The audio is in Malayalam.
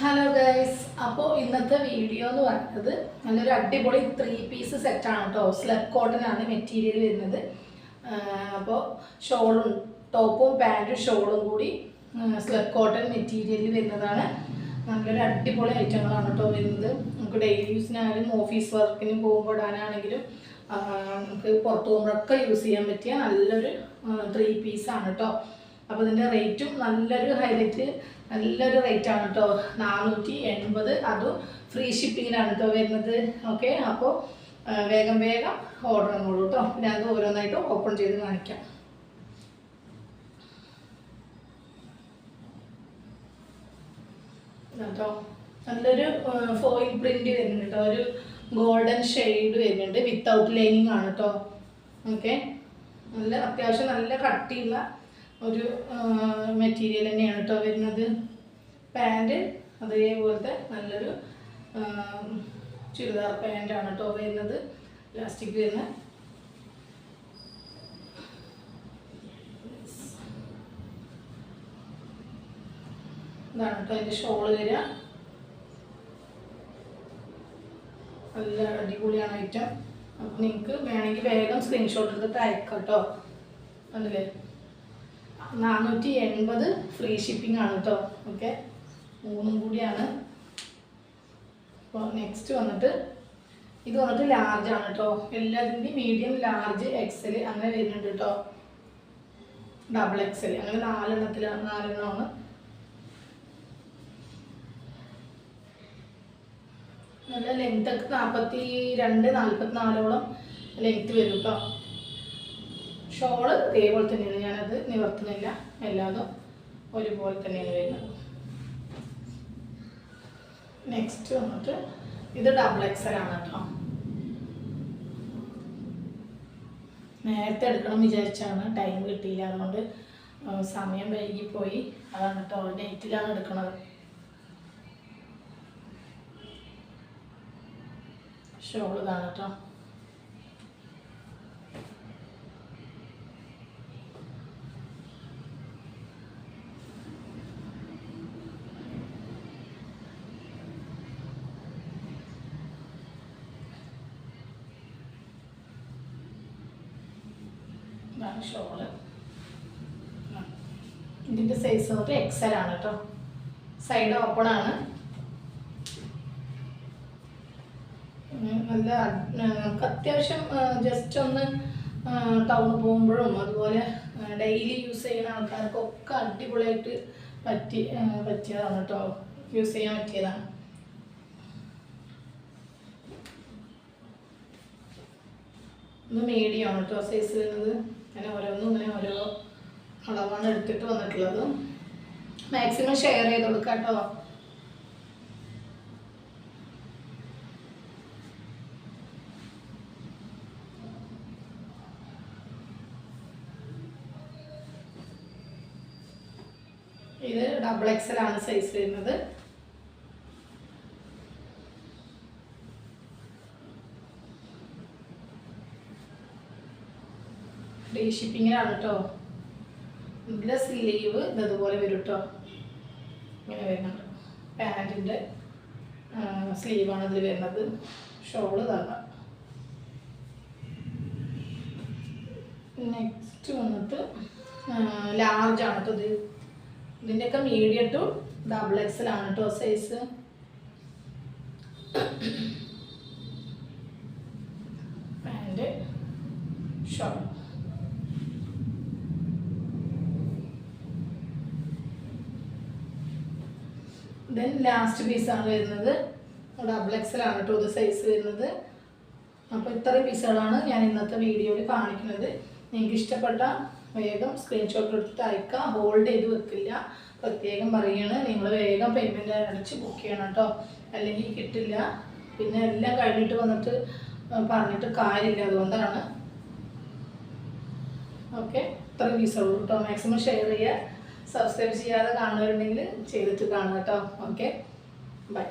ഹലോ ഗൈസ്, അപ്പോൾ ഇന്നത്തെ വീഡിയോ എന്ന് പറയുന്നത് നല്ലൊരു അടിപൊളി 3 പീസ് സെറ്റാണ് കേട്ടോ. സ്ലബ് കോട്ടൺ ആണ് മെറ്റീരിയൽ വരുന്നത്. അപ്പോൾ ഷോളും ടോപ്പും പാൻറ്റും ഷോളും കൂടി സ്ലബ് കോട്ടൺ മെറ്റീരിയലിൽ വരുന്നതാണ്. നല്ലൊരു അടിപൊളി ഐറ്റങ്ങളാണ് കേട്ടോ വരുന്നത്. നമുക്ക് ഡെയിലി യൂസിനായാലും ഓഫീസ് വർക്കിന് പോകുമ്പോൾ ഇടാനാണെങ്കിലും നമുക്ക് പുറത്തു പോകുമ്പോഴൊക്കെ യൂസ് ചെയ്യാൻ പറ്റിയ നല്ലൊരു 3 പീസാണ് കേട്ടോ. അപ്പോൾ ഇതിൻ്റെ റേറ്റും നല്ലൊരു റേറ്റാണ് കേട്ടോ. 480, അതും ഫ്രീ ഷിപ്പിങ്ങിനാണ് കേട്ടോ വരുന്നത്. ഓക്കെ, അപ്പോൾ വേഗം ഓർഡർ തന്നോളൂ കേട്ടോ. ഞാൻ അത് ഓരോന്നായിട്ട് ഓപ്പൺ ചെയ്ത് കാണിക്കാം കേട്ടോ. നല്ലൊരു ഫോയിൽ പ്രിന്റ് വരുന്നുണ്ട് കേട്ടോ. ഒരു ഗോൾഡൻ ഷെയ്ഡ് വരുന്നുണ്ട്, വിത്തൗട്ട് ലൈനിങ് ആണ് കേട്ടോ. ഓക്കെ, അത്യാവശ്യം നല്ല കട്ടിയുള്ള ഒരു മെറ്റീരിയൽ തന്നെയാണ് കേട്ടോ വരുന്നത്. പാൻറ് അതേപോലത്തെ നല്ലൊരു ചുരിദാർ പാൻറ്റാണ് കേട്ടോ വരുന്നത്, ഇലാസ്റ്റിക് വരുന്ന. ഇതാണ് കേട്ടോ അതിൻ്റെ ഷോള് വരിക. നല്ല അടിപൊളിയാണ് ഐറ്റം. അപ്പം നിങ്ങൾക്ക് വേണമെങ്കിൽ വേഗം സ്ക്രീൻഷോട്ട് എടുത്തിട്ട് അയക്കാം കേട്ടോ. കണ്ടില്ലേ, 480 ഫ്രീ ഷിപ്പിംഗ് ആണ് കേട്ടോ. ഓക്കെ, 3 കൂടിയാണ്. അപ്പോൾ നെക്സ്റ്റ് വന്നിട്ട് ഇത് വന്നിട്ട് ലാർജ് ആണ് കേട്ടോ. എല്ലാത്തിൻ്റെയും മീഡിയം, ലാർജ്, എക്സൽ അങ്ങനെ വരുന്നുണ്ട് കേട്ടോ. ഡബിൾ എക്സൽ അങ്ങനെ 4 നല്ല ലെങ്ത് ഒക്കെ 42-44 ലെങ്ത് വരും കേട്ടോ. ഷോള് ഇതേപോലെ തന്നെയാണ്, ഞാനത് നിവർത്തുന്നില്ല, എല്ലാതും ഒരുപോലെ തന്നെയാണ് വരുന്നത്. നെക്സ്റ്റ് വന്നിട്ട് ഇത് ഡബിൾ എക്സൽ ആണ് കേട്ടോ. നേരത്തെ എടുക്കണം വിചാരിച്ചാണ്, ടൈം കിട്ടിയില്ല, അതുകൊണ്ട് സമയം വൈകിപ്പോയി. അതാണ് കേട്ടോ, നൈറ്റിലാണ് എടുക്കുന്നത്. ഷോള് ഇതാണ് കേട്ടോ. ഷോള് ഇതിൻ്റെ സൈസ് വന്നിട്ട് എക്സൽ ആണ് കേട്ടോ. സൈഡ് ഓപ്പൺ ആണ്. നല്ല നമുക്ക് അത്യാവശ്യം ജസ്റ്റ് ഒന്ന് ടൗണിൽ പോകുമ്പോഴും അതുപോലെ ഡെയിലി യൂസ് ചെയ്യുന്ന ആൾക്കാർക്കൊക്കെ അടിപൊളിയായിട്ട് പറ്റിയതാണ് കേട്ടോ. യൂസ് ചെയ്യാൻ പറ്റിയതാണ്. ഇത് മീഡിയം ആണ് കേട്ടോ സൈസ് വരുന്നത്. അങ്ങനെ ഇങ്ങനെ ഓരോ അളവാണ് എടുത്തിട്ട് വന്നിട്ടുള്ളത്. മാക്സിമം ഷെയർ ചെയ്ത് കൊടുക്കാം കേട്ടോ. ഇത് ഡബിൾ എക്സൽ ആണ് സൈസ് വരുന്നത്. ഫ്രീ ഷിപ്പിങ്ങിനാണ് കേട്ടോ. ഇതിൻ്റെ സ്ലീവ് ഇതുപോലെ വരും കേട്ടോ. ഇങ്ങനെ വരുന്നുണ്ട്. പാൻറ്റിൻ്റെ സ്ലീവാണ് ഇതിൽ വരുന്നത്. ഷോള് തന്നെ. നെക്സ്റ്റ് വന്നിട്ട് ലാർജ് ആണ് കേട്ടോ. ഇതിൻ്റെയൊക്കെ മീഡിയം ടു ഡബിൾ എക്സൽ ആണ് കേട്ടോ size. Pant, shawl. Then last പീസാണ് വരുന്നത്. ഡബിൾ എക്സൽ ആണ് കേട്ടോ ഇത് സൈസ് വരുന്നത്. അപ്പോൾ ഇത്രയും പീസുകളാണ് ഞാൻ ഇന്നത്തെ വീഡിയോയിൽ കാണിക്കുന്നത്. നിങ്ങൾക്ക് ഇഷ്ടപ്പെട്ട വേഗം സ്ക്രീൻഷോട്ട് എടുത്തിട്ട് അയക്കുക. ഹോൾഡ് ചെയ്ത് വെക്കില്ല, പ്രത്യേകം പറയുകയാണ്. നിങ്ങൾ വേഗം പേയ്മെൻറ്റ് അടിച്ച് ബുക്ക് ചെയ്യണം കേട്ടോ, അല്ലെങ്കിൽ കിട്ടില്ല. പിന്നെ എല്ലാം കഴിഞ്ഞിട്ട് വന്നിട്ട് പറഞ്ഞിട്ട് കാര്യമില്ല, അതുകൊണ്ടാണ്. ഓക്കെ, ഇത്രയും പീസുള്ളൂ കേട്ടോ. മാക്സിമം ഷെയർ ചെയ്യുക. സബ്സ്ക്രൈബ് ചെയ്യാതെ കാണുന്നവരുണ്ടെങ്കിൽ ചെയ്തിട്ട് കാണുക കേട്ടോ. Okay, by.